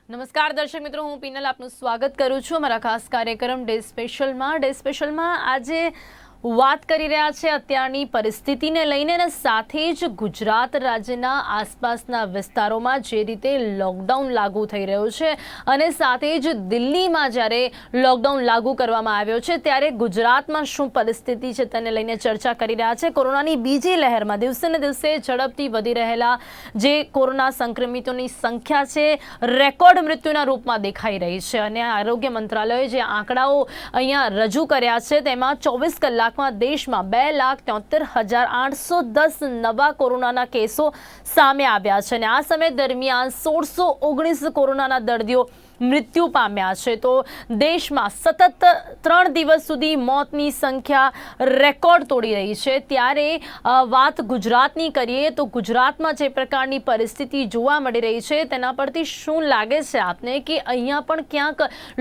નમસ્કાર દર્શક મિત્રો, હું પીનલ આપનું સ્વાગત કરું છું અમારા ખાસ કાર્યક્રમ ડે સ્પેશલમાં આજે વાત કરી રહ્યા છે અત્યારની પરિસ્થિતિને લઈને અને સાથે જ ગુજરાત રાજ્યના આસપાસના વિસ્તારોમાં જે રીતે લોકડાઉન લાગુ થઈ રહ્યું છે અને સાથે જ દિલ્હીમાં જ્યારે લોકડાઉન લાગુ કરવામાં આવ્યો છે ત્યારે ગુજરાતમાં શું પરિસ્થિતિ છે તેને લઈને ચર્ચા કરી રહ્યા છે। કોરોનાની બીજી લહેરમાં દિવસે ને દિવસે ઝડપથી વધી રહેલા જે કોરોના સંક્રમિતોની સંખ્યા છે રેકોર્ડ મૃત્યુના રૂપમાં દેખાઈ રહી છે અને આરોગ્ય મંત્રાલયે જે આંકડાઓ અહીંયા રજૂ કર્યા છે તેમાં 24 કલાકમાં દેશમાં 2,73,810 નવા કોરોનાના કેસો સામે આવ્યા છે અને આ સમય દરમિયાન 1619 કોરોનાના દર્દીઓ મૃત્યુ પામ્યા છે। તો દેશમાં સતત 3 દિવસ સુધી મોતની સંખ્યા રેકોર્ડ તોડી રહી છે। ત્યારે વાત ગુજરાતની કરીએ તો ગુજરાતમાં જે પ્રકારની પરિસ્થિતિ જોવા મળી રહી છે તેના પરથી શું લાગે છે આપને કે અહીંયા પણ ક્યાંક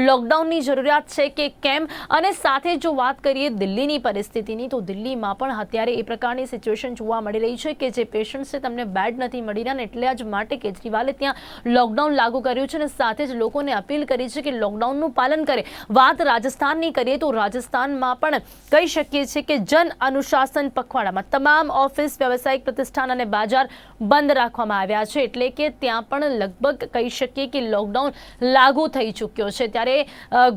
લોકડાઉનની જરૂરિયાત છે કે કેમ? અને સાથે જો વાત કરીએ દિલ્હીની પરિસ્થિતિની તો દિલ્હીમાં પણ અત્યારે એ પ્રકારની સિચ્યુએશન જોવા મળી રહી છે કે જે પેશન્ટ છે તેમને બેડ નથી મળી રહ્યા અને એટલા જ માટે કેજરીવાલે ત્યાં લોકડાઉન લાગુ કર્યું છે અને સાથે જ લોકોને अपील करी है कि लॉकडाउन पालन करे। बात राजस्थान की करिए तो राजस्थान में पण कही शकीए छे कि जन अनुशासन पखवाड़ा में तमाम ऑफिस व्यवसायिक प्रतिष्ठान और बाजार बंद राखवामां आव्या छे एटले के त्यां पण लगभग कही शकीए कि लॉकडाउन लागू थई चूक्यो छे। त्यारे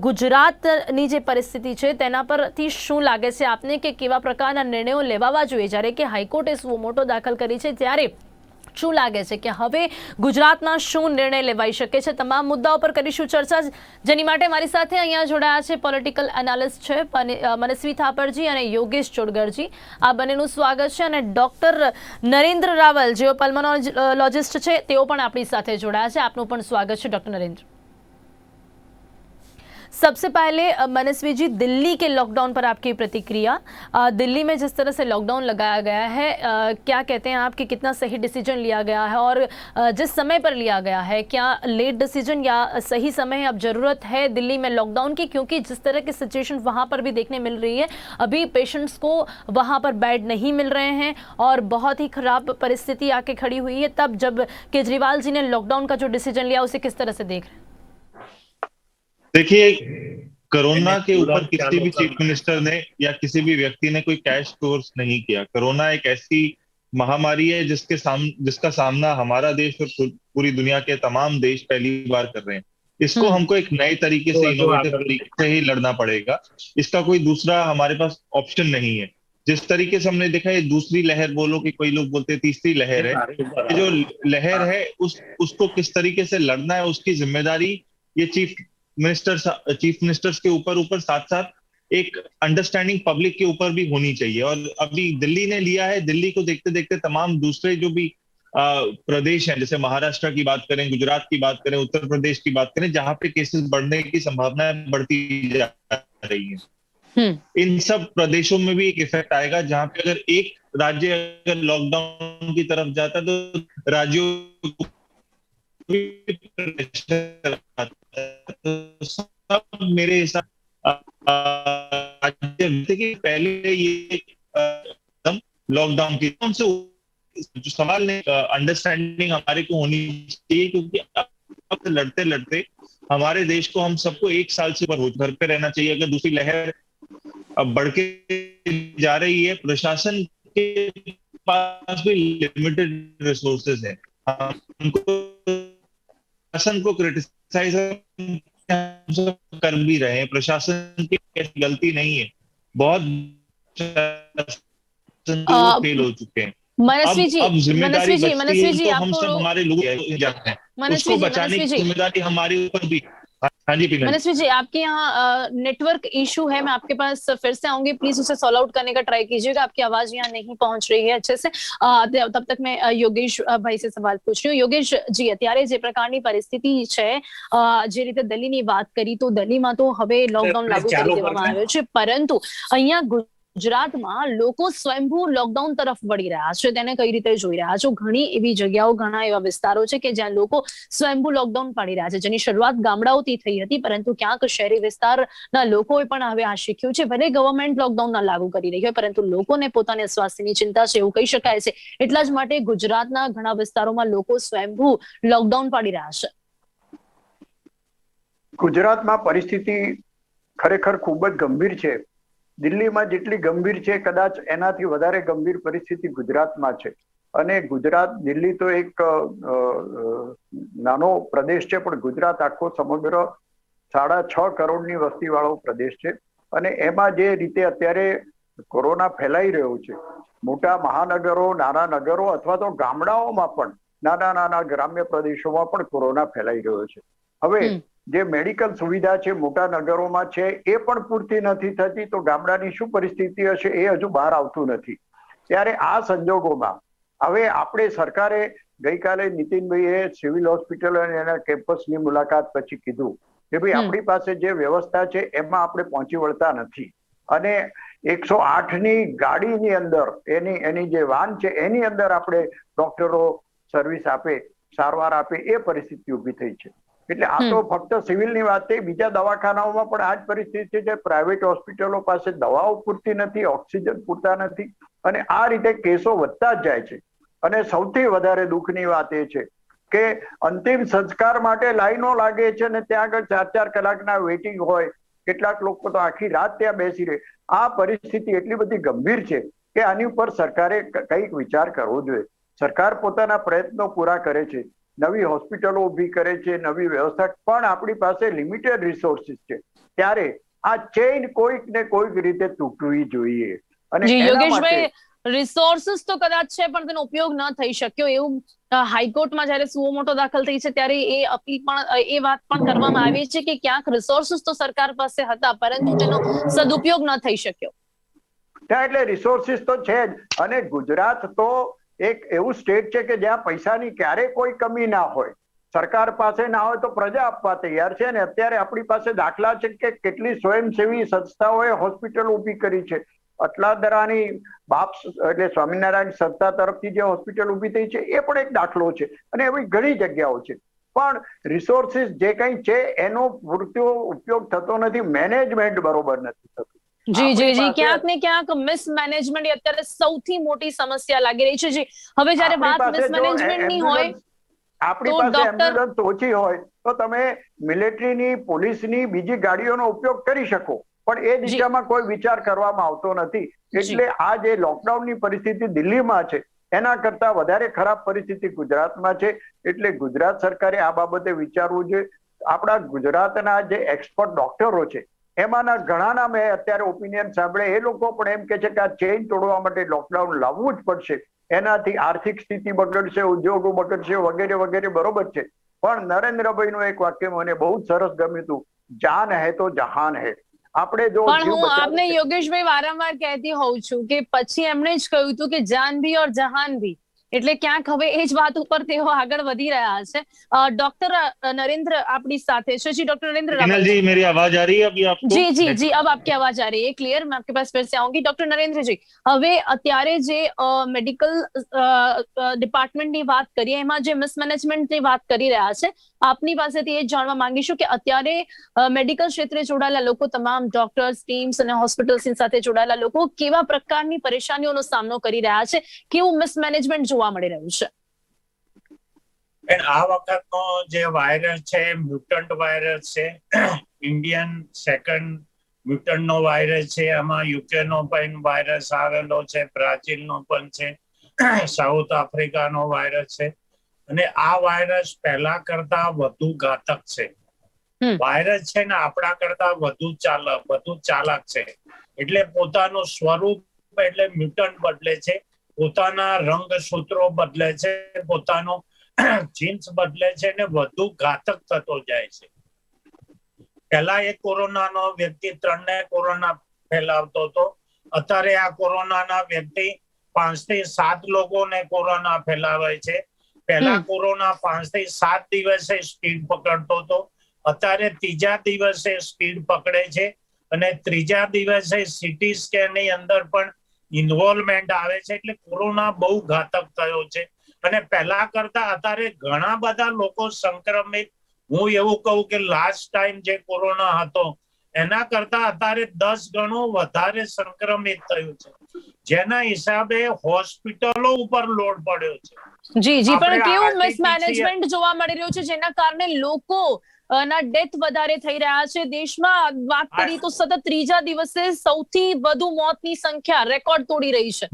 गुजरातनी जे परिस्थिति छे तेना परथी शुं लागे छे आपने के केवा प्रकारना निर्णयो लेवावा जोईए? ज्यारे के हाईकोर्टे सुओ मोटो दाखल करी छे त्यारे શું લાગે છે કે હવે ગુજરાતમાં શું નિર્ણય લેવાઈ શકે છે? તમામ મુદ્દાઓ પર કરીશું ચર્ચા, જેની માટે મારી સાથે અહીંયા જોડાયા છે પોલિટિકલ એનાલિસ્ટ છે મનસ્વી થાપરજી અને યોગેશ ચોડગરજી। આ બંનેનું સ્વાગત છે અને ડોક્ટર નરેન્દ્ર રાવલ જેઓ પલ્મોનોલોજિસ્ટ છે તેઓ પણ આપણી સાથે જોડાયા છે। આપનું પણ સ્વાગત છે ડોક્ટર नरेंद्र। सबसे पहले मनस्वी जी, दिल्ली के लॉकडाउन पर आपकी प्रतिक्रिया। दिल्ली में जिस तरह से लॉकडाउन लगाया गया है, क्या कहते हैं आप कि कितना सही डिसीजन लिया गया है और जिस समय पर लिया गया है क्या लेट डिसीजन या सही समय है? अब ज़रूरत है दिल्ली में लॉकडाउन की क्योंकि जिस तरह की सिचुएशन वहाँ पर भी देखने मिल रही है, अभी पेशेंट्स को वहाँ पर बेड नहीं मिल रहे हैं और बहुत ही ख़राब परिस्थिति आके खड़ी हुई है। तब जब केजरीवाल जी ने लॉकडाउन का जो डिसीजन लिया उसे किस तरह से देख रहे हैं? देखिए, कोरोना के ऊपर किसी भी चीफ मिनिस्टर ने या किसी भी व्यक्ति ने कोई कैश कोर्स नहीं किया। कोरोना एक ऐसी महामारी है जिसका सामना हमारा देश और पूरी दुनिया के तमाम देश पहली बार कर रहे हैं। इसको हमको एक नए तरीके से, इनोवेटिव तरीके से ही लड़ना पड़ेगा। इसका कोई दूसरा हमारे पास ऑप्शन नहीं है। जिस तरीके से हमने देखा, ये दूसरी लहर बोलो कि कोई लोग बोलते हैं तीसरी लहर है, ये जो लहर है उसको किस तरीके से लड़ना है उसकी जिम्मेदारी ये चीफ मिनिस्टर्स के ऊपर साथ साथ एक अंडरस्टैंडिंग पब्लिक के ऊपर भी होनी चाहिए। और अभी दिल्ली ने लिया है, दिल्ली को देखते देखते तमाम दूसरे जो भी प्रदेश हैं, जैसे महाराष्ट्र की बात करें, गुजरात की बात करें, उत्तर प्रदेश की बात करें, जहां पे केसेस बढ़ने की संभावना बढ़ती जा रही है, इन सब प्रदेशों में भी एक इफेक्ट आएगा। जहां पे अगर एक राज्य अगर लॉकडाउन की तरफ जाता तो राज्यों सब मेरे हिसाब कि पहले ये लॉकडाउन की से जो सवाल ने अंडरस्टैंडिंग हमारे को होनी चाहिए, क्योंकि अब लड़ते लड़ते हमारे देश को, हम सबको 1 साल से ऊपर घर पे रहना चाहिए। अगर दूसरी लहर अब बढ़ के जा रही है, प्रशासन के पास भी लिमिटेड रिसोर्सेज है। हमको प्रशासन को क्रिटिसाइज कर भी रहे हैं, प्रशासन की गलती नहीं है, बहुत फेल हो चुके हैं। मनस्वी जी, अब जिम्मेदारी मनस्वी जी, तो हम सब हमारे लोग जाते हैं, उसको बचाने की जिम्मेदारी हमारे ऊपर भी। हाँ जी मनस्वी जी, आपके यहाँ नेटवर्क इशू है, मैं आपके पास फिर से आऊंगी, प्लीज उसे सॉल्व आउट करने का ट्राई कीजिएगा। आपकी आवाज यहाँ नहीं पहुंच रही है अच्छे से। तब तक मैं योगेश भाई से सवाल पूछ रही हूँ। योगेश जी, અત્યારે જે પ્રકારની પરિસ્થિતિ છે, જે રીતે દિલ્હીની વાત કરી તો દિલ્હીમાં તો હવે લોકડાઉન લાગુ કરી દેવામાં આવ્યો છે, પરંતુ અહીંયા ગુજરાતમાં લોકો સ્વયંભૂ લોકડાઉન તરફ વળી રહ્યા છે, તેને કઈ રીતે જોઈ રહ્યા છો? ઘણી એવી જગ્યાઓ, ઘણા એવા વિસ્તારો છે કે જ્યાં લોકો સ્વયંભૂ લોકડાઉન પાડી રહ્યા છે, જેની શરૂઆત ગામડાઓથી થઈ હતી, પરંતુ ક્યાંક શહેરી વિસ્તારના લોકોએ પણ હવે આ શીખ્યું છે। ભલે ગવર્મેન્ટ લોકડાઉન ના લાગુ કરી રહી હોય, પરંતુ લોકોને પોતાના સ્વાસ્થ્યની ચિંતા છે એવું કહી શકાય છે। એટલા જ માટે ગુજરાતના ઘણા વિસ્તારોમાં લોકો સ્વયંભૂ લોકડાઉન પાડી રહ્યા છે। ગુજરાતમાં પરિસ્થિતિ ખરેખર ખૂબ જ ગંભીર છે. દિલ્હીમાં જેટલી ગંભીર છે કદાચ એનાથી વધારે ગંભીર પરિસ્થિતિ ગુજરાતમાં છે. અને ગુજરાત, દિલ્હી તો એક નાનો પ્રદેશ છે, પણ ગુજરાત આખો સમગ્ર 6.5 કરોડની વસ્તી વાળો પ્રદેશ છે. અને એમાં જે રીતે અત્યારે કોરોના ફેલાઈ રહ્યો છે, મોટા મહાનગરો, નાના નગરો અથવા તો ગામડાઓમાં પણ, નાના ગ્રામ્ય પ્રદેશોમાં પણ કોરોના ફેલાઈ રહ્યો છે. હવે જે મેડિકલ સુવિધા છે મોટા નગરોમાં છે એ પણ પૂરતી નથી થતી, તો ગામડાની શું પરિસ્થિતિ હશે એ હજુ બહાર આવતું નથી. ત્યારે આ સંજોગોમાં હવે આપણે સરકારે ગઈકાલે નીતિનભાઈએ સિવિલ હોસ્પિટલ અને એના કેમ્પસની મુલાકાત પછી કીધું કે ભાઈ આપણી પાસે જે વ્યવસ્થા છે એમાં આપણે પહોંચી વળતા નથી. અને 108ની ગાડીની અંદર, એની જે વાન છે એની અંદર આપણે ડોક્ટરો સર્વિસ આપે, સારવાર આપે, એ પરિસ્થિતિ ઊભી થઈ છે. એટલે આ તો ફક્ત સિવિલની વાત થઈ, બીજા દવાખાનાઓમાં પણ આ જ પરિસ્થિતિ છે. પ્રાઇવેટ હોસ્પિટલો પાસે દવાઓ પૂરતી નથી, ઓક્સિજન પૂરતા નથી, અને આ રીતે કેસો વધતા જ જાય છે. અને સૌથી વધારે દુઃખની વાત એ છે કે અંતિમ સંસ્કાર માટે લાઈનો લાગે છે અને ત્યાં આગળ 4-4 કલાકના વેઇટિંગ હોય. કેટલાક લોકો તો આખી રાત ત્યાં બેસી રહે. આ પરિસ્થિતિ એટલી બધી ગંભીર છે કે આની ઉપર સરકારે કંઈક વિચાર કરવો જોઈએ. સરકાર પોતાના પ્રયત્નો પૂરા કરે છે, નવી હોસ્પિટલો ઊભી કરે છે, નવી વ્યવસ્થા, પણ આપણી પાસે લિમિટેડ રિસોર્સિસ છે. ત્યારે આ ચેઇન કોઈક ને કોઈક રીતે તૂટવી જોઈએ. અને એના માટે રિસોર્સિસ તો કદાચ છે પણ તેનો ઉપયોગ ન થઈ શક્યો, એવું હાઈકોર્ટમાં જયારે સુઓ મોટો દાખલ થઈ છે ત્યારે એ અપીલ પણ, એ વાત પણ કરવામાં આવી છે કે ક્યાંક રિસોર્સિસ તો સરકાર પાસે હતા પરંતુ તેનો સદુપયોગ ન થઈ શક્યો. એટલે રિસોર્સિસ તો છે જ. અને ગુજરાત તો એક એવું સ્ટેટ છે કે જ્યાં પૈસાની ક્યારેય કોઈ કમી ના હોય. સરકાર પાસે ના હોય તો પ્રજા આપવા તૈયાર છે. અને અત્યારે આપણી પાસે દાખલા છે કે કેટલી સ્વયંસેવી સંસ્થાઓએ હોસ્પિટલ ઊભી કરી છે. અટલાદરાની બાપ એટલે સ્વામિનારાયણ સંસ્થા તરફથી જે હોસ્પિટલ ઊભી થઈ છે એ પણ એક દાખલો છે. અને એવી ઘણી જગ્યાઓ છે. પણ રિસોર્સિસ જે કંઈ છે એનો પૂરતો ઉપયોગ થતો નથી, મેનેજમેન્ટ બરોબર નથી થતું. જી, ક્યાંક ને ક્યાંક મિસમેનેજમેન્ટ અત્યારે સૌથી મોટી સમસ્યા લાગી રહી છે. જી, હવે જ્યારે વાત મિસમેનેજમેન્ટની હોય, આપણી પાસે એમ્બ્યુલન્સ ઓછી હોય તો તમે મિલિટરીની, પોલીસની, બીજી ગાડીઓનો ઉપયોગ કરી શકો, પણ એ દિશામાં કોઈ વિચાર કરવામાં આવતો નથી. એટલે આ જે લોકડાઉનની પરિસ્થિતિ દિલ્હીમાં છે એના કરતા વધારે ખરાબ પરિસ્થિતિ ગુજરાતમાં છે. એટલે ગુજરાત સરકારે આ બાબતે વિચારવું જોઈએ. આપણા ગુજરાતના જે એક્સપર્ટ ડોક્ટરો છે એમાંના ઘણાના મેં અત્યારે ઓપિનિયન સાંભળે, એ લોકો પણ એમ કે છે કે આ ચેઇન તોડવા માટે લોકડાઉન લાવવું જ પડશે. એનાથી આર્થિક સ્થિતિ બગડશે, ઉદ્યોગો બગડશે, વગેરે વગેરે. બરોબર છે, પણ નરેન્દ્રભાઈનું એક વાક્ય મને બહુ જ સરસ ગમ્યું હતું, જાન હે તો જહાન હે. આપણે જો પણ હું આપને યોગેશભાઈ વારંવાર કહેતી હોઉં છું કે પછી એમણે જ કહ્યું હતું કે જાન ભી ઓર જહાન ભી, એટલે ક્યાંક હવે એ જ વાત ઉપર તેઓ આગળ વધી રહ્યા છે. डॉक्टर नरेंद्र આપણી સાથે છે. जी डॉक्टर नरेंद्र हिनल जी, मेरी आवाज आ रही है अभी आपको? जी, अब आपकी आवाज आ रही है क्लियर. मैं आपके पास फिर से आऊंगी. डॉक्टर नरेंद्रजी, હવે અત્યારે જે મેડિકલ ડિપાર્ટમેન્ટની વાત કરીએ એમાં જે મિસમેનેજમેન્ટની વાત કરી રહ્યા છે, આપની પાસેથી એ જાણવા માંગીશું કે અત્યારે મેડિકલ ક્ષેત્રે જોડાયેલા લોકો, તમામ ડોક્ટર્સ, ટીમ્સ અને હોસ્પિટલ્સ સાથે જોડાયેલા લોકો કેવા પ્રકારની પરેશાનીઓનો સામનો કરી રહ્યા છે, કેવું મિસમેનેજમેન્ટ જોવા મળી રહ્યું છે? આ વખતનો જે વાયરસ છે મ્યુટન્ટ વાયરસ છે. ઇન્ડિયન સેકન્ડ મ્યુટન્ટ નો વાયરસ છે. આમાં યુકે નો પણ વાયરસ આવેલો છે, બ્રાઝિલ નો પણ છે, સાઉથ આફ્રિકા નો વાયરસ છે. અને આ વાયરસ પહેલા કરતા વધુ ઘાતક છે. વાયરસ છે ને આપણા કરતા વધુ ચાલાક છે. એટલે પોતાનું સ્વરૂપ એટલે મ્યુટન્ટ બદલે છે, પોતાના રંગસૂત્રો બદલે છે, પોતાનો જીન્સ બદલે છે ને વધુ ઘાતક થતો જાય છે. પહેલા એક કોરોનાનો વ્યક્તિ 3 ને કોરોના ફેલાવતો હતો. અત્યારે આ કોરોનાના વ્યક્તિ 5 થી 7 લોકોને કોરોના ફેલાવે છે. પહેલા કોરોના 5 થી 7 દિવસે સ્પીડ પકડતો હતો, અત્યારે 3જા દિવસે સ્પીડ પકડે છે. અને 3જા દિવસે સીટી સ્કેન ની અંદર પણ ઇન્વોલ્વમેન્ટ આવે છે. એટલે કોરોના બહુ ઘાતક થયો છે. અને પહેલા કરતા અત્યારે ઘણા બધા લોકો સંક્રમિત, હું એવું કહું કે લાસ્ટ ટાઈમ જે કોરોના હતો એના કરતા અત્યારે 10 ગણો વધારે સંક્રમિત થયું છે, જેના હિસાબે હોસ્પિટલો ઉપર લોડ પડ્યો છે. જી, પણ કેવું મિસમેનેજમેન્ટ જોવા મળી રહ્યું છે જેના કારણે લોકો ના ડેથ વધારે થઈ રહ્યા છે દેશમાં વાત કરીએ તો સતત ત્રીજા દિવસે સૌથી વધુ મોતની સંખ્યા રેકોર્ડ તોડી રહી છે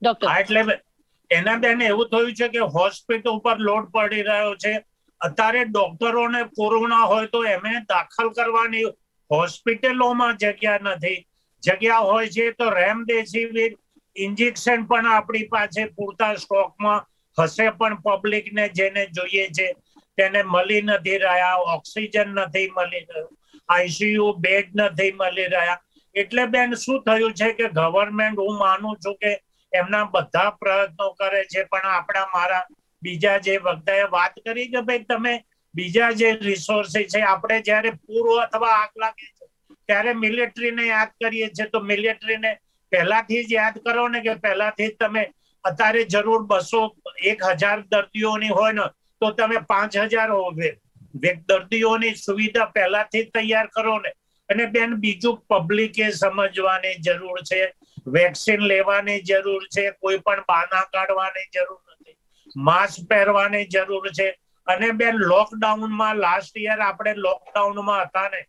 ડોક્ટર. એટલે એના બેન એવું થયું છે કે હોસ્પિટલ ઉપર લોડ પડી રહ્યો છે. અત્યારે ડોક્ટરોને કોરોના હોય તો એમને દાખલ કરવાની હોસ્પિટલોમાં જગ્યા નથી. જગ્યા હોય છે તો રેમડેસિવિર ઇન્જેક્શન પણ આપણી પાસે પૂરતા સ્ટોકમાં હશે, પણ પબ્લિકને જેને જોઈએ છે તેને મળી નથી રહ્યા. ઓક્સિજન નથી મળી રહ્યું, આઈસીયુ બેડ નથી મળી રહ્યા. એટલે બેન શું થયું છે કે ગવર્મેન્ટ, હું માનું છું કે એમના બધા પ્રયત્નો કરે છે, પણ મારા બીજા જે વક્તાએ વાત કરી કે ભાઈ તમે બીજા જે રિસોર્સિસ છે, આપણે જયારે પૂર અથવા આગ લાગે છે ત્યારે મિલિટરીને યાદ કરીએ છીએ, તો મિલિટરીને પહેલાથી જ યાદ કરો ને કે પહેલાથી જ તમે અત્યારે જરૂર 200-1000 દર્દીઓની હોય ને તો તમે 5000 દર્દીઓની સુવિધા પહેલાથી જ તૈયાર કરો ને. અને બેન બીજું પબ્લિકે સમજવાની જરૂર છે, વેક્સિન લેવાની જરૂર છે, કોઈ પણ બહાના કાઢવાની જરૂર નથી, માસ્ક પહેરવાની જરૂર છે. અને બેન લોકડાઉનમાં લાસ્ટ યર આપણે લોકડાઉનમાં હતા ને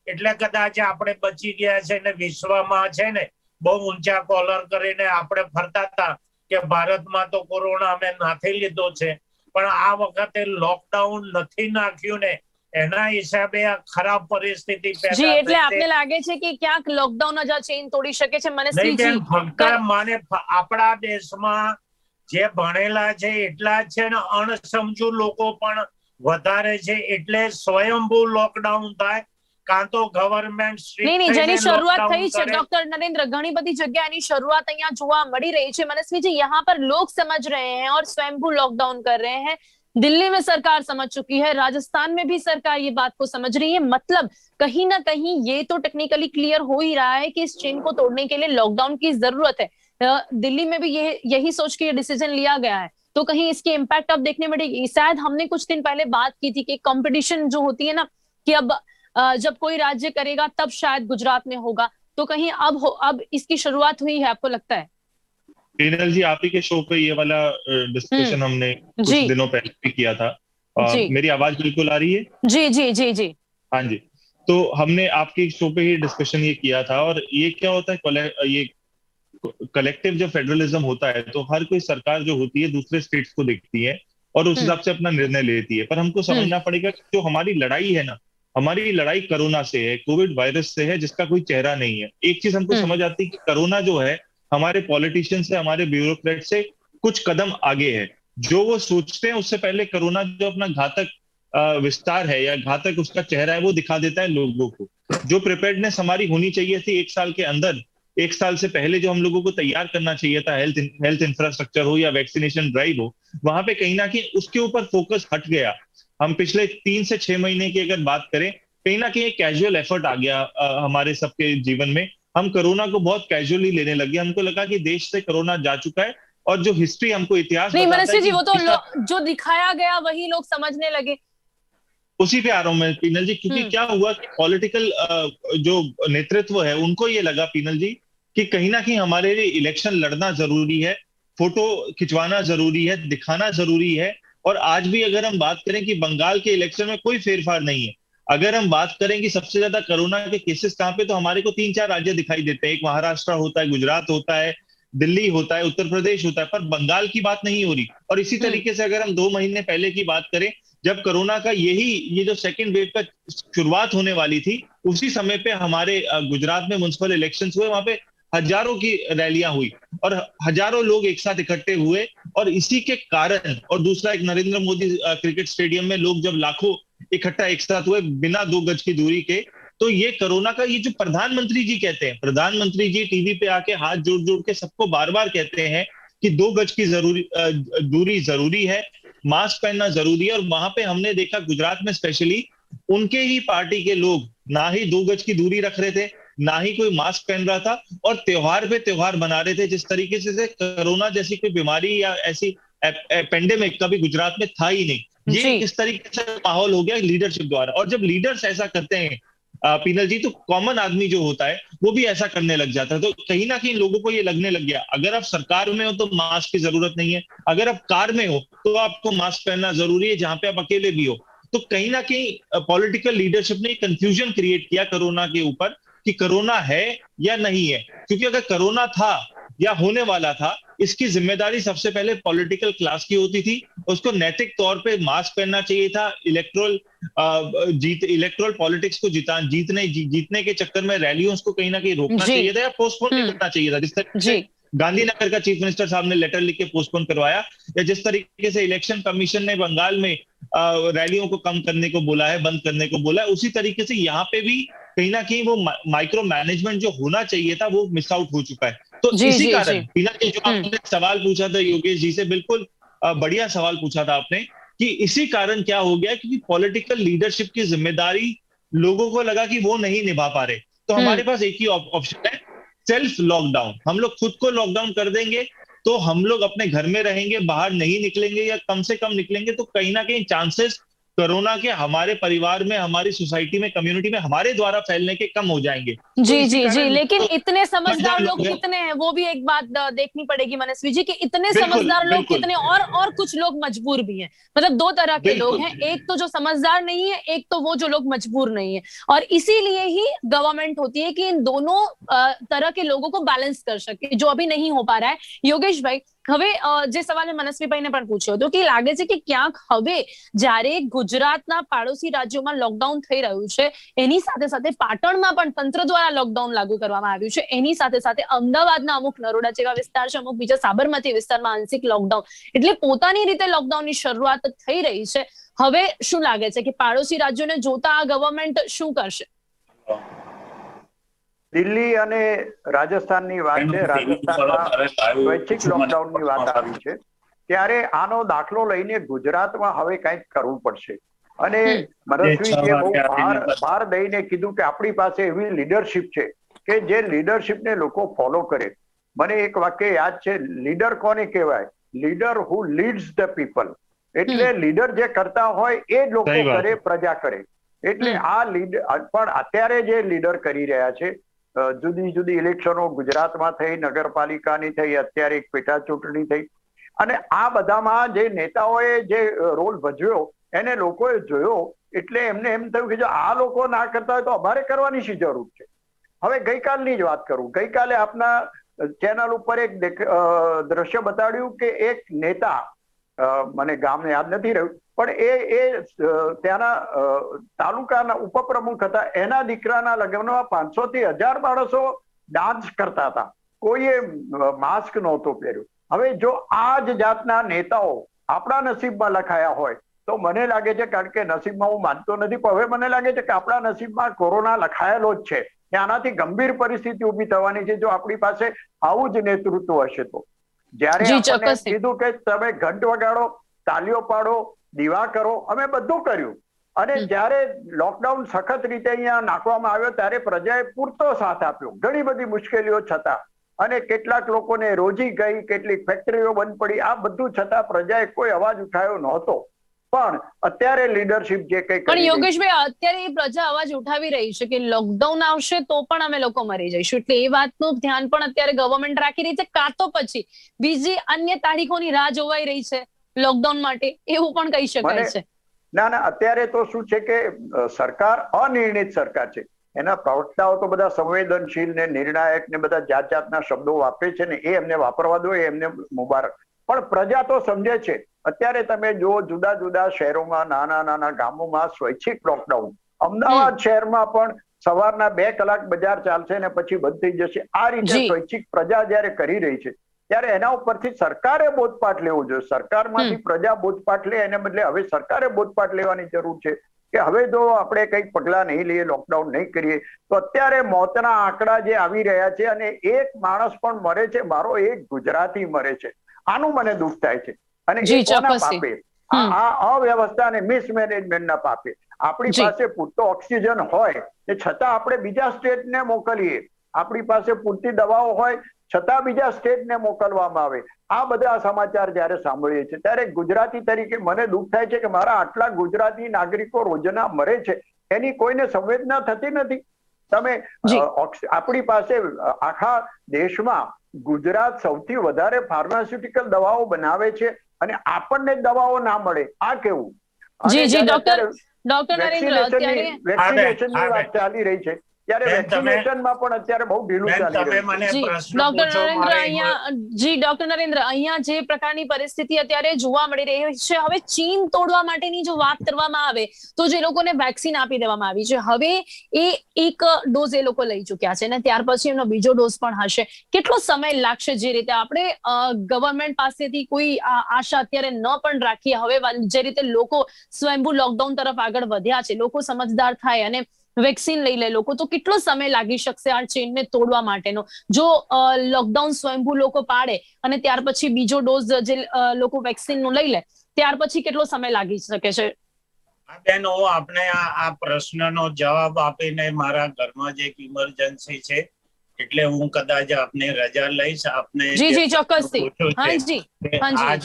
એટલે કદાચ આપણે બચી ગયા છે ને વિશ્વમાં છે ને બહુ ઊંચા કોલર કરીને આપણે ફરતા હતા કે ભારતમાં તો કોરોના અમે નથી લીધો છે, પણ આ વખતે લોકડાઉન નથી નાખ્યું ને એના હિસાબે આ ખરાબ પરિસ્થિતિ પેદા જી, એટલે થઈ છે. આપને લાગે છે કે ક્યાંક લોકડાઉન જ આ ચેઇન તોડી શકે છે? મને નહીં બેન, ફક્ત માને આપણા દેશમાં જે ભણેલા છે એટલા જ છે ને અણસમજુ લોકો પણ વધારે છે, એટલે સ્વયંભૂ લોકડાઉન થાય કાં તો ગવર્મેન્ટ નહીં, જેની શરૂઆત થઈ છે ડॉक्टर नरेंद्र, घनी बड़ी जगह एनी शुरुआत અહીંયા જોવા મળી રહી છે. मनस्वी जी, यहाँ पर लोग समझ रहे हैं और स्वयंभू लॉकडाउन कर रहे हैं. दिल्ली में सरकार समझ चुकी है, राजस्थान में भी सरकार ये बात को समझ रही है. मतलब कहीं ना कहीं ये तो टेक्निकली क्लियर हो ही रहा है कि इस चेन को तोड़ने के लिए लॉकडाउन की जरूरत है. दिल्ली में भी यही सोच के ये डिसीजन लिया गया है, तो कहीं इसकी इम्पैक्ट अब देखने मिलेगी. शायद हमने कुछ दिन पहले बात की थी कि कंपटीशन जो होती है ना, कि अब जब कोई राज्य करेगा तब शायद गुजरात में होगा, तो कहीं अब इसकी शुरुआत हुई है, आपको लगता है? पीनल जी, आप ही के शो पे ये वाला डिस्कशन हमने कुछ दिनों पहले भी किया था. मेरी आवाज बिल्कुल आ रही है? जी जी जी जी. हाँ जी. तो हमने आपके शो पे ही डिस्कशन ये किया था. और ये क्या होता है, ये कलेक्टिव जब फेडरलिज्म होता है तो हर कोई सरकार जो होती है दूसरे स्टेट्स को देखती है और उस हिसाब से अपना निर्णय लेती है. पर हमको समझना पड़ेगा कि जो हमारी लड़ाई है ना, हमारी लड़ाई कोरोना से है, कोविड वायरस से है, जिसका कोई चेहरा नहीं है. एक चीज हमको समझ आती है कि कोरोना जो है हमारे पॉलिटिशियन से, हमारे ब्यूरोक्रेट से कुछ कदम आगे है. जो वो सोचते हैं उससे पहले कोरोना जो अपना घातक विस्तार है या घातक उसका चेहरा है वो दिखा देता है लोगों को. जो प्रिपेयर्डनेस हमारी होनी चाहिए थी 1 साल के अंदर, 1 साल से पहले जो हम लोगों को तैयार करना चाहिए था, हेल्थ इंफ्रास्ट्रक्चर हो या वैक्सीनेशन ड्राइव हो, वहां पे कहीं ना कहीं उसके ऊपर फोकस हट गया. हम पिछले 3 से 6 महीने की अगर बात करें, कहीं ना कहीं एक कैजुअल एफर्ट आ गया हमारे सबके जीवन में. हम कोरोना को बहुत कैजुअली लेने लगे. हमको लगा कि देश से कोरोना जा चुका है और जो हिस्ट्री हमको इतिहास नहीं, मनस्वी जी, वो तो जो दिखाया गया वही लोग समझने लगे. उसी पे आ रहा हूं मैं पीनल जी, क्योंकि क्या हुआ कि पॉलिटिकल जो नेतृत्व है उनको ये लगा पीनल जी कि कहीं ना कहीं हमारे लिए इलेक्शन लड़ना जरूरी है, फोटो खिंचवाना जरूरी है, दिखाना जरूरी है. और आज भी अगर हम बात करें कि बंगाल के इलेक्शन में कोई फेरफार नहीं है. अगर हम बात करें कि सबसे ज्यादा कोरोना के केसेस कहां पे, तो हमारे को 3-4 राज्य दिखाई देते हैं. एक महाराष्ट्र होता है, गुजरात होता है, दिल्ली होता है, उत्तर प्रदेश होता है, पर बंगाल की बात नहीं हो रही. और इसी तरीके से अगर हम 2 महीने पहले की बात करें, जब कोरोना का ये जो सेकेंड वेव का शुरुआत होने वाली थी, उसी समय पे हमारे गुजरात में म्युनिसिपल इलेक्शंस हुए. वहां पे हजारों की रैलियां हुई और हजारों लोग एक साथ इकट्ठे हुए. और इसी के कारण, और दूसरा, एक नरेंद्र मोदी क्रिकेट स्टेडियम में लोग जब लाखों इकट्ठा एक साथ हुए बिना 2 गज की दूरी के, तो ये कोरोना का, ये जो प्रधानमंत्री जी कहते हैं, प्रधानमंत्री जी टीवी पे आके हाथ जोड़ जोड़ के सबको बार बार कहते हैं कि 2 गज की दूरी जरूरी है, मास्क पहनना जरूरी है. और वहां पे हमने देखा गुजरात में स्पेशली उनके ही पार्टी के लोग ना ही 2 गज की दूरी रख रहे थे, ना ही कोई मास्क पहन रहा था, और त्योहार पे त्योहार बना रहे थे. जिस तरीके से कोरोना जैसी कोई बीमारी या ऐसी पेंडेमिक कभी गुजरात में था ही नहीं. ये किस तरीके से माहौल हो गया लीडरशिप द्वारा. और जब लीडर्स ऐसा करते हैं पीनल जी, तो कॉमन आदमी जो होता है वो भी ऐसा करने लग जाता है. तो कहीं ना कहीं लोगों को ये लगने लग गया, अगर आप सरकार में हो तो मास्क की जरूरत नहीं है, अगर आप कार में हो तो आपको मास्क पहनना जरूरी है, जहां पे आप अकेले भी हो. तो कहीं ना कहीं पॉलिटिकल लीडरशिप ने कंफ्यूजन क्रिएट किया कोरोना के ऊपर कि कोरोना है या नहीं है, क्योंकि अगर कोरोना था या होने वाला था, इसकी जिम्मेदारी सबसे पहले पॉलिटिकल क्लास की होती थी। उसको नैतिक तौर पे मास्क पहनना चाहिए था, इलेक्ट्रोल पॉलिटिक्स को जीतने के चक्कर में रैलियों को कहीं ना कहीं रोकना जी। चाहिए था या पोस्टपोन भी करना चाहिए था। जिस तरीके जी। से गांधीनगर का चीफ मिनिस्टर साहब ने लेटर लिख के पोस्टपोन करवाया, या जिस तरीके से इलेक्शन कमीशन ने बंगाल में रैलियों को कम करने को बोला है, बंद करने को बोला है, उसी तरीके से यहाँ पे भी कहीं ना कहीं वो माइक्रो मैनेजमेंट जो होना चाहिए था वो मिस आउट हो चुका है। तो जी, इसी जी, कारण जी। बिना के जो आपने सवाल पूछा था योगेश जी से, बिल्कुल बढ़िया सवाल पूछा था आपने, कि इसी कारण क्या हो गया, क्योंकि पॉलिटिकल लीडरशिप की जिम्मेदारी लोगों को लगा कि वो नहीं निभा पा रहे। तो हमारे पास एक ही ऑप्शन है, सेल्फ लॉकडाउन। हम लोग खुद को लॉकडाउन कर देंगे तो हम लोग अपने घर में रहेंगे, बाहर नहीं निकलेंगे या कम से कम निकलेंगे, तो कहीं ना कहीं चांसेस कोरोना के हमारे परिवार में, हमारी सोसाइटी में, कम्युनिटी में हमारे द्वारा फैलने के कम हो जाएंगे। तो जी, इसी जी, जी। कारण लेकिन इतने समझदार समझदार लोग लोग हैं। कितने हैं, वो भी एक बात देखनी पड़ेगी मनस्वी जी, कि इतने बिल्कुल समझदार लोग बिल्कुल कितने, और कुछ लोग मजबूर भी हैं। मतलब दो तरह के लोग बिल्कुल हैं, एक तो जो समझदार नहीं है, एक तो वो जो लोग मजबूर नहीं है। और इसीलिए ही गवर्नमेंट होती है कि इन दोनों तरह के लोगों को बैलेंस कर सके, जो अभी नहीं हो पा रहा है। योगेश भाई, હવે જે સવાલ મનસ્વીભાઈને પણ પૂછ્યો હતો, કે લાગે છે કે ક્યાંક હવે જ્યારે ગુજરાતના પાડોશી રાજ્યોમાં લોકડાઉન થઈ રહ્યું છે, એની સાથે સાથે પાટણમાં પણ તંત્ર દ્વારા લોકડાઉન લાગુ કરવામાં આવ્યું છે, એની સાથે સાથે અમદાવાદના અમુક નરોડા જેવા વિસ્તાર છે, અમુક બીજા સાબરમતી વિસ્તારમાં આંશિક લોકડાઉન, એટલે પોતાની રીતે લોકડાઉનની શરૂઆત થઈ રહી છે. હવે શું લાગે છે કે પાડોશી રાજ્યોને જોતા આ ગવર્નમેન્ટ શું કરશે? દિલ્હી અને રાજસ્થાનની વાત છે. રાજસ્થાનમાં સ્વૈચ્છિક લોકડાઉનની વાત આવી છે, ત્યારે આનો દાખલો લઈને ગુજરાતમાં હવે કંઈક કરવું પડશે. અને મનસ્વીજીએ બહુ ભાર દઈને કીધું કે આપણી પાસે એવી લીડરશિપ છે કે જે લીડરશિપને લોકો ફોલો કરે. મને એક વાક્ય યાદ છે, લીડર કોને કહેવાય? Leader who leads the people. એટલે લીડર જે કરતા હોય એ લોકો કરે, પ્રજા કરે. એટલે આ લીડર પણ અત્યારે જે લીડર કરી રહ્યા છે, જુદી જુદી ઇલેક્શનો ગુજરાતમાં થઈ, નગરપાલિકાની થઈ, અત્યારે એક પેટા ચૂંટણી થઈ, અને આ બધામાં જે નેતાઓએ જે રોલ ભજવ્યો એને લોકોએ જોયો, એટલે એમને એમ થયું કે જો આ લોકો ના કરતા હોય તો અમારે કરવાની શી જરૂર છે. હવે ગઈકાલની જ વાત કરું, ગઈકાલે આપના ચેનલ ઉપર એક દ્રશ્ય બતાડ્યું કે એક નેતા, મને ગામ યાદ નથી રહ્યું, પણ એ ત્યાંના તાલુકાના ઉપપ્રમુખ હતા, એના દીકરાના લગ્નમાં 500 થી 1000 માણસો ડાન્સ કરતા હતા, કોઈએ માસ્ક નહોતો પહેર્યો. હવે જો આ જ જાતના નેતાઓ આપણા નસીબમાં લખાયા હોય તો મને લાગે છે, કારણ કે નસીબમાં હું માનતો નથી, પણ હવે મને લાગે છે કે આપણા નસીબમાં કોરોના લખાયેલો જ છે. આનાથી ગંભીર પરિસ્થિતિ ઊભી થવાની છે જો આપણી પાસે આવું જ નેતૃત્વ હશે તો. જ્યારે આપણને કીધું કે તમે ઘંટ વગાડો, તાલીઓ પાડો, દીવા કરો, અમે બધું કર્યું, અને જ્યારે લોકડાઉન સખત રીતે અહીંયા નાખવામાં આવ્યો ત્યારે પ્રજાએ પૂરતો સાથ આપ્યો, ઘણી બધી મુશ્કેલીઓ છતાં, અને કેટલાક લોકોને રોજી ગઈ, કેટલીક ફેક્ટરીઓ બંધ પડી, આ બધું છતાં પ્રજાએ કોઈ અવાજ ઉઠાવ્યો નહોતો. પણ અત્યારે લીડરશિપ જે કઈ, પણ યોગેશભાઈ, અત્યારે એ પ્રજા અવાજ ઉઠાવી રહી છે કે લોકડાઉન આવશે તો પણ અમે લોકો મરી જઈશું, એટલે એ વાતનું ધ્યાન પણ અત્યારે ગવર્નમેન્ટ રાખી રહી છે, કાં તો પછી બીજી અન્ય તારીખોની રાહ જોવાઈ રહી છે લોકડાઉન માટે, એવું પણ કહી શકાય છે. ના, અત્યારે તો શું છે કે સરકાર અનિર્ણિત સરકાર છે, એના પ્રવક્તાઓ તો બધા સંવેદનશીલ ને નિર્ણાયક ને બધા જાત જાતના શબ્દો વાપરે છે ને, એ એમને વાપરવા દો, એ એમને મુબારક. પણ પ્રજા તો સમજે છે. અત્યારે તમે જો જુદા જુદા શહેરોમાં, નાના નાના ગામોમાં સ્વૈચ્છિક લોકડાઉન, અમદાવાદ શહેરમાં પણ સવારના 2 કલાક બજાર ચાલશે ને પછી બંધ થઈ જશે, આ રીતે સ્વૈચ્છિક પ્રજા જયારે કરી રહી છે ત્યારે એના ઉપરથી સરકારે બોધપાઠ લેવો જોઈએ. સરકારમાંથી પ્રજા બોધપાઠ લે, એને બદલે હવે સરકારે બોધપાઠ લેવાની જરૂર છે કે હવે જો આપણે કંઈક પગલા નહીં લઈએ, લોકડાઉન નહીં કરીએ, તો અત્યારે મોતના આંકડા જે આવી રહ્યા છે અને એક માણસ પણ મરે છે, મારો એક ગુજરાતી મરે છે, આનું મને દુઃખ થાય છે. અને એ કોના પાપે? આ અવ્યવસ્થા અને મિસમેનેજમેન્ટના પાપે. આપણી પાસે પૂરતો ઓક્સિજન હોય તે છતાં આપણે બીજા સ્ટેટને મોકલીએ, આપણી પાસે પૂરતી દવાઓ હોય છતાં બીજા સ્ટેટને મોકલવામાં આવે. આ બધા સમાચાર જયારે સાંભળીએ છીએ ત્યારે ગુજરાતી તરીકે મને દુઃખ થાય છે કે મારા આટલા ગુજરાતી નાગરિકો રોજના મરે છે, એની કોઈને સંવેદના થતી નથી. તમે આપણી પાસે આખા દેશમાં ગુજરાત સૌથી વધારે ફાર્માસ્યુટિકલ દવાઓ બનાવે છે અને આપણને દવાઓ ના મળે, આ કેવું? જી જી જ્યારે ડોક્ટર નરેન્દ્ર અત્યારે વેક્સિનેશનની વાત ચાલી રહી છે ત્યારે વેક્સિનેશનમાં પણ અત્યારે બહુ ઢીલું ચાલી રહ્યું છે. જી ડોક્ટર નરેન્દ્ર ડોક્ટર નરેન્દ્ર અહીંયા જે પ્રકારની પરિસ્થિતિ અત્યારે જોવા મળી રહી છે, હવે ચીન તોડવા માટેની જો વાત કરવામાં આવે તો જે લોકોને વેક્સિન આપી દેવામાં આવી છે, હવે એ એક ડોઝ એ લોકો લઈ ચુક્યા છે અને ત્યાર પછી એમનો બીજો ડોઝ પણ હશે. કેટલો સમય લાગશે? જે રીતે આપણે ગવર્મેન્ટ પાસેથી કોઈ આશા અત્યારે ન પણ રાખીએ, હવે જે રીતે લોકો સ્વયંભૂ લોકડાઉન તરફ આગળ વધ્યા છે, લોકો સમજદાર થાય અને વેક્સિન લઈ લે લોકો, તો કેટલો સમય લાગી શકશે આ ચેનને તોડવા માટેનો? જો લોકડાઉન સ્વયંભૂ લોકો પાડે અને ત્યાર પછી બીજો ડોઝ જે લોકો વેક્સિન નું લઈ લે, ત્યાર પછી કેટલો સમય લાગી શકે છે? બેન, હું આપણે આ પ્રશ્નનો જવાબ આપીને, મારા ઘરમાં જે ઇમરજન્સી છે એટલે હું કદાચ આપને રજા લઈશ. આપને જી ચોક્કસથી. હાજી આ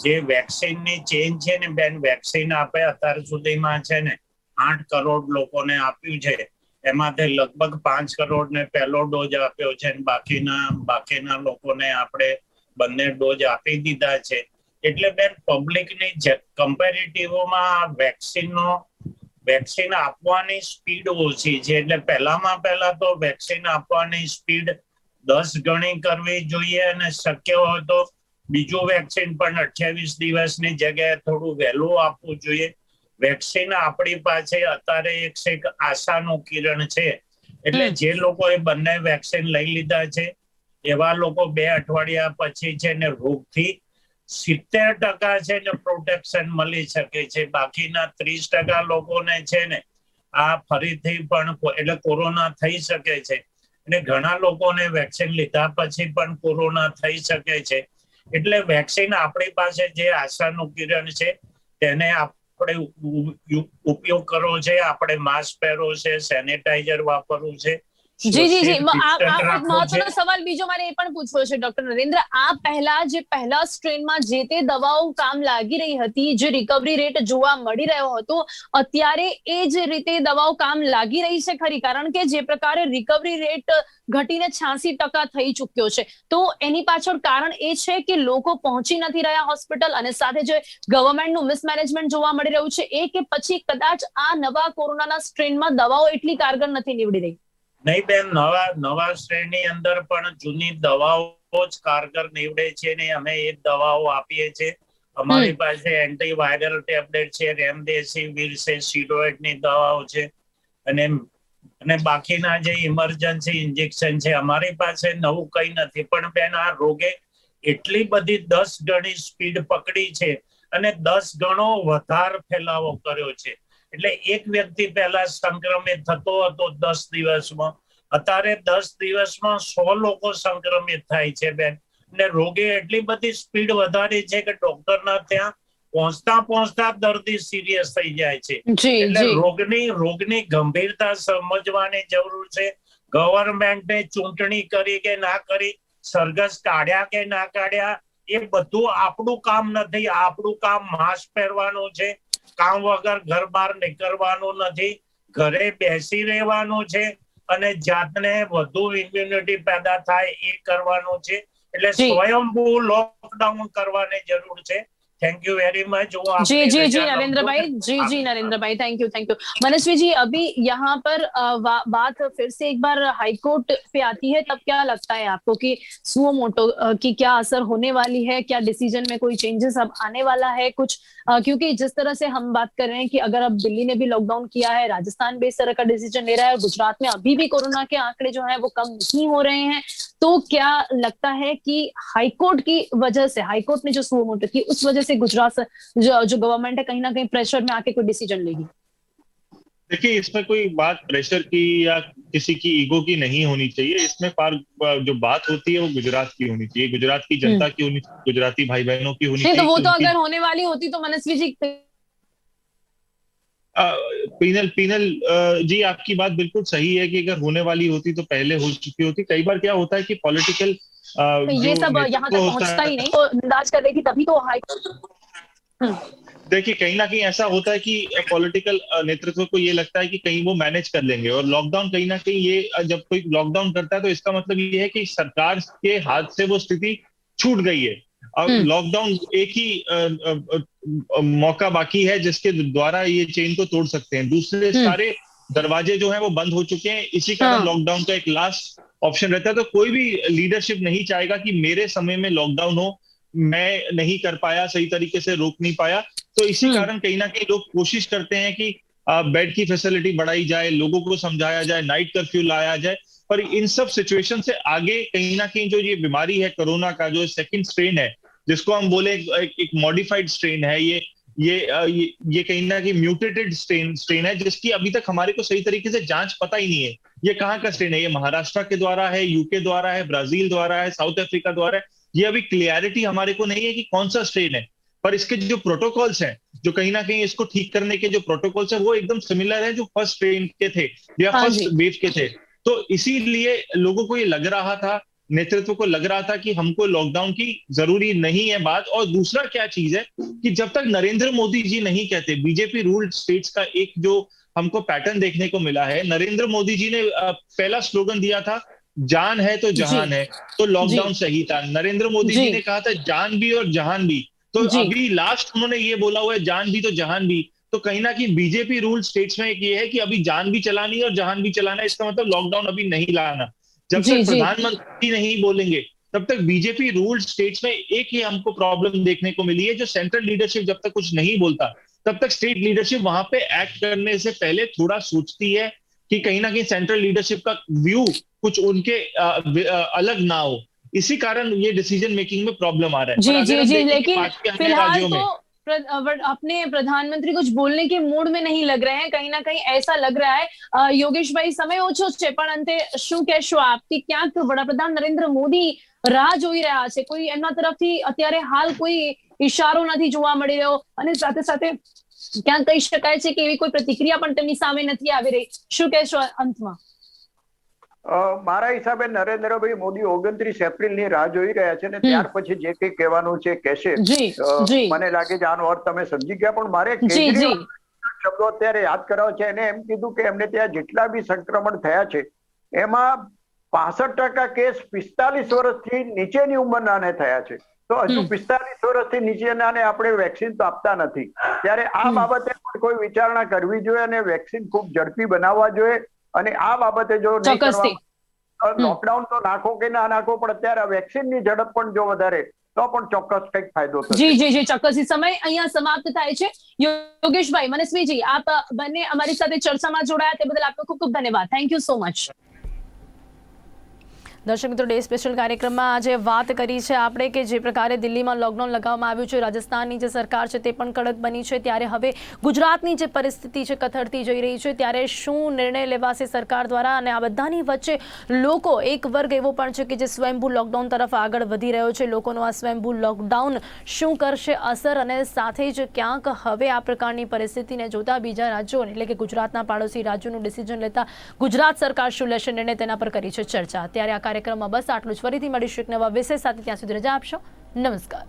જે વેક્સિનની ચેન છે ને બેન, વેક્સિન આપે અત્યાર સુધીમાં છે ને 8 કરોડ લોકોને આપ્યું છે. એમાંથી લગભગ 5 કરોડ ને પહેલો ડોઝ આપ્યો છે અને બાકીના લોકોને આપણે બંને ડોઝ આપી દીધા છે. એટલે બેન, પબ્લિકની કમ્પેરેટિવમાં વેક્સિન આપવાની સ્પીડ ઓછી છે. એટલે પહેલા તો વેક્સિન આપવાની સ્પીડ 10 ગણી કરવી જોઈએ અને શક્ય હોય તો બીજું વેક્સિન પણ 28 દિવસની જગ્યાએ થોડું વહેલું આપવું જોઈએ. વેક્સિન આપણી પાસે અત્યારે એક આશાનું કિરણ છે. એટલે જે લોકોએ બંને વેક્સિન લઈ લીધા છે એવા લોકો 2 અઠવાડિયા પછી છે ને રોગથી 70% છે ને પ્રોટેક્શન મળી શકે છે. બાકીના 30% લોકોને છે ને આ ફરીથી પણ એટલે કોરોના થઈ શકે છે અને ઘણા લોકોને વેક્સિન લીધા પછી પણ કોરોના થઈ શકે છે. એટલે વેક્સિન આપણી પાસે જે આશાનું કિરણ છે તેને આપણે ઉપયોગ કરવો છે. આપણે માસ્ક પહેરવો છે, સેનિટાઈઝર વાપરવું છે. જી મહત્વનો સવાલ બીજો મારે એ પણ પૂછવો છે ડોક્ટર નરેન્દ્ર, આ પહેલા સ્ટ્રેનમાં જે તે દવાઓ કામ લાગી રહી હતી, જે રિકવરી રેટ જોવા મળી રહ્યો હતો, અત્યારે એ જ રીતે દવાઓ કામ લાગી રહી છે ખરી? કારણ કે જે પ્રકારે રિકવરી રેટ ઘટીને 86% થઈ ચુક્યો છે, તો એની પાછળ કારણ એ છે કે લોકો પહોંચી નથી રહ્યા હોસ્પિટલ, અને સાથે જે ગવર્મેન્ટનું મિસમેનેજમેન્ટ જોવા મળી રહ્યું છે એ, કે પછી કદાચ આ નવા કોરોનાના સ્ટ્રેનમાં દવાઓ એટલી કારગર નથી નીવડી રહી? નહીં બેન, નવા શ્રેણી અંદર પણ જૂની દવાઓ જ કારગર નીવડે છે ને અમે એ દવાઓ આપીએ છીએ. અમારી પાસે એન્ટીવાયરલ ટેબ્લેટ છે, રેમડેસિવિર છે, સ્ટીરોઇડની દવાઓ છે અને બાકીના જે ઇમરજન્સી ઇન્જેક્શન છે. અમારી પાસે નવું કંઈ નથી. પણ બેન, આ રોગે એટલી બધી 10 ગણી સ્પીડ પકડી છે અને 10 ગણો વધારે ફેલાવો કર્યો છે. એટલે એક વ્યક્તિ પહેલા સંક્રમિત થતો હતો 10 દિવસમાં, અત્યારે 10 દિવસમાં 100 લોકો સંક્રમિત થાય છે બેન. ને રોગે એટલી બધી સ્પીડ વધારી છે કે ડોક્ટરના ત્યાં પહોંચતા દર્દી સિરિયસ થઈ જાય છે. એટલે રોગની ગંભીરતા સમજવાની જરૂર છે. ગવર્મેન્ટે ચૂંટણી કરી કે ના કરી, સરઘસ કાઢ્યા કે ના કાઢ્યા, એ બધું આપણું કામ નથી. આપણું કામ માસ્ક પહેરવાનું છે, કામ વગર ઘર બહાર નીકળવાનું નથી, ઘરે બેસી રહેવાનું છે અને જાતને વધુ ઇમ્યુનિટી પેદા થાય એ કરવાનું છે. એટલે સ્વયંભૂ લોકડાઉન કરવાની જરૂર છે. Thank you very much. Ji Narendra भाई थैंक यू। मनस्वी जी, अभी यहाँ पर बात फिर से एक बार हाईकोर्ट पे आती है, तब क्या लगता है आपको कि सुओ मोटो की क्या असर होने वाली है? क्या डिसीजन में कोई चेंजेस अब आने वाला है कुछ? क्योंकि जिस तरह से हम बात कर रहे हैं कि अगर अब दिल्ली ने भी लॉकडाउन किया है, राजस्थान भी इस तरह का डिसीजन ले रहा है, गुजरात में अभी भी कोरोना के आंकड़े जो है वो कम नहीं हो रहे हैं, तो क्या लगता है कि हाईकोर्ट की वजह से, हाईकोर्ट ने जो सुओ मोटो की, उस वजह से गुजरात जो गवर्नमेंट है कहीं ना कहीं प्रेशर में आके कोई डिसीजन लेगी? देखिए, इसमें कोई बात प्रेशर की या किसी की ईगो की नहीं होनी चाहिए। इसमें जो बात होती है वो गुजरात की होनी चाहिए, गुजरात की जनता की होनी चाहिए, गुजराती भाई बहनों की होनी चाहिए। तो वो तो अगर होने वाली होती तो मनस्वी जी पीनल जी, आपकी बात बिल्कुल सही है कि अगर होने वाली होती तो पहले हो चुकी होती। कई बार क्या होता है कि पॉलिटिकल ये सब यहाँ तक पहुंचता ही नहीं, तो अंदाज कर रही थी तभी तो हाई। देखिए, कहीं ना कहीं ऐसा होता है कि पॉलिटिकल नेतृत्व को ये लगता है कि कहीं वो मैनेज कर लेंगे, और लॉकडाउन कहीं ना कहीं ये, जब कोई लॉकडाउन करता है तो इसका मतलब ये है कि सरकार के हाथ से वो स्थिति छूट गई है। अब लॉकडाउन एक ही मौका बाकी है जिसके द्वारा ये चेन को तोड़ सकते हैं। दूसरे सारे दरवाजे जो हैं वो बंद हो चुके हैं, इसी कारण लॉकडाउन का एक लास्ट ऑप्शन रहता है। तो कोई भी लीडरशिप नहीं चाहेगा कि मेरे समय में लॉकडाउन हो, मैं नहीं कर पाया, सही तरीके से रोक नहीं पाया। तो इसी कारण कहीं ना कहीं लोग कोशिश करते हैं कि बेड की फैसिलिटी बढ़ाई जाए, लोगों को समझाया जाए, नाइट कर्फ्यू लाया जाए। पर इन सब सिचुएशन से आगे कहीं ना कहीं जो ये बीमारी है कोरोना का, जो सेकंड स्ट्रेन है, जिसको हम बोले एक मॉडिफाइड स्ट्रेन है, ये कहीं ना कहीं म्यूटेटेड स्ट्रेन है, जिसकी अभी तक हमारे को सही तरीके से जांच पता ही नहीं है। ये कहाँ का स्ट्रेन है, ये महाराष्ट्र के द्वारा है, यूके द्वारा है, ब्राजील द्वारा है, साउथ अफ्रीका द्वारा है, ये अभी क्लियरिटी हमारे को नहीं है कि कौन सा स्ट्रेन है। पर इसके जो प्रोटोकॉल्स हैं, जो कहीं ना कहीं इसको ठीक करने के जो प्रोटोकॉल्स हैं, वो एकदम सिमिलर है जो फर्स्ट स्ट्रेन के थे या फर्स्ट वेव के थे। तो इसीलिए लोगों को ये लग रहा था, नेतृत्व को लग रहा था कि हमको लॉकडाउन की जरूरी नहीं है बात। और दूसरा क्या चीज है कि जब तक नरेंद्र मोदी जी नहीं कहते, बीजेपी रूल्ड स्टेट्स का एक जो हमको पैटर्न देखने को मिला है, नरेंद्र मोदी जी ने पहला स्लोगन दिया था, जान है तो जहान है। तो लॉकडाउन सही था। नरेंद्र मोदी जी ने कहा था जान भी और जहान भी। तो अभी लास्ट उन्होंने ये बोला हुआ है जान भी तो जहान भी। तो कहीं ना कहीं बीजेपी रूल स्टेट्स में एक ये है कि अभी जान भी चलानी है और जहान भी चलाना है। इसका मतलब लॉकडाउन अभी नहीं लाना। जब तक प्रधानमंत्री नहीं बोलेंगे तब तक बीजेपी रूल स्टेट्स में एक ही हमको प्रॉब्लम देखने को मिली है, जो सेंट्रल लीडरशिप जब तक कुछ नहीं बोलता तब तक स्टेट लीडरशिप वहां पे एक्ट करने से पहले थोड़ा सोचती है कि कहीं ना कहीं सेंट्रल लीडरशिप का व्यू कुछ उनके अलग ना हो। इसी कारण ये डिसीजन मेकिंग में प्रॉब्लम आ रहा है। जी, लेकिन फिलहाल तो अपने प्रधानमंत्री कुछ बोलने के मूड में नहीं लग रहे हैं, कहीं ना कहीं ऐसा लग रहा है। योगेश भाई, समय ઓછો છે પણ અંતે શું કહેશો આપ કે ક્યાંક વડાપ્રધાન નરેન્દ્ર મોદી રાહ જોઈ રહ્યા છે, કોઈ એમના તરફથી અત્યારે હાલ કોઈ ઇશારો નથી જોવા મળી રહ્યો, અને સાથે સાથે ક્યાંક કહી શકાય છે કે એવી કોઈ પ્રતિક્રિયા પણ તેમની સામે નથી આવી રહી, શું કહેશો અંતમાં? મારા હિસાબે નરેન્દ્રભાઈ મોદી 29 એપ્રિલની રાહ જોઈ રહ્યા છે ને ત્યાર પછી જે કંઈ કહેવાનું છે કહેશે। મને લાગે છે આનો અર્થ તમે સમજી ગયા। પણ મારે કેજરીવાલ શબ્દો અત્યારે યાદ કરાવો છે। એને એમ કીધું કે એમને ત્યાં જેટલા બી સંક્રમણ થયા છે એમાં 65% કેસ 45 વર્ષથી નીચેની ઉંમરનાને થયા છે। તો હજુ 45 વર્ષથી નીચેનાને આપણે વેક્સિન તો આપતા નથી, ત્યારે આ બાબતે કોઈ વિચારણા કરવી જોઈએ અને વેક્સિન ખૂબ ઝડપી બનાવવા જોઈએ। અને આ બાબતે જો લોકડાઉન તો નાખો કે ના નાખો, પણ અત્યારે વેક્સિનની ઝડપ પણ જો વધારે તો પણ ચોક્કસ કંઈક ફાયદો થશે। જી, ચોક્કસ। સમય અહીંયા સમાપ્ત થાય છે। યોગેશભાઈ, મનસ્વીજી, આપ બંને અમારી સાથે ચર્ચામાં જોડાયા તે બદલ આપનો ખૂબ ખૂબ ધન્યવાદ। Thank you so much. દર્શક મિત્રો, ડે સ્પેશિયલ કાર્યક્રમમાં આજે વાત કરી છે આપણે કે જે પ્રકારે દિલ્હીમાં લોકડાઉન લગાવવામાં આવ્યું છે, રાજસ્થાનની જે સરકાર છે તે પણ કડક બની છે, ત્યારે હવે ગુજરાતની જે પરિસ્થિતિ છે કથળતી જઈ રહી છે, ત્યારે શું નિર્ણય લેવાશે સરકાર દ્વારા? અને આ બધાની વચ્ચે લોકો, એક વર્ગ એવો પણ છે કે જે સ્વયંભૂ લોકડાઉન તરફ આગળ વધી રહ્યો છે। લોકોનું આ સ્વયંભૂ લોકડાઉન શું કરશે અસર? અને સાથે જ ક્યાંક હવે આ પ્રકારની પરિસ્થિતિને જોતા બીજા રાજ્યો એટલે કે ગુજરાતના પાડોશી રાજ્યોનું ડિસિઝન લેતા ગુજરાત સરકાર શું લેશે નિર્ણય, તેના પર કરી છે ચર્ચા। ત્યારે આ કાર્યક્રમમાં બસ આટલું જ। ફરીથી મળીશું એક નવા વિષય સાથે, ત્યાં સુધી રજા આપશો। નમસ્કાર।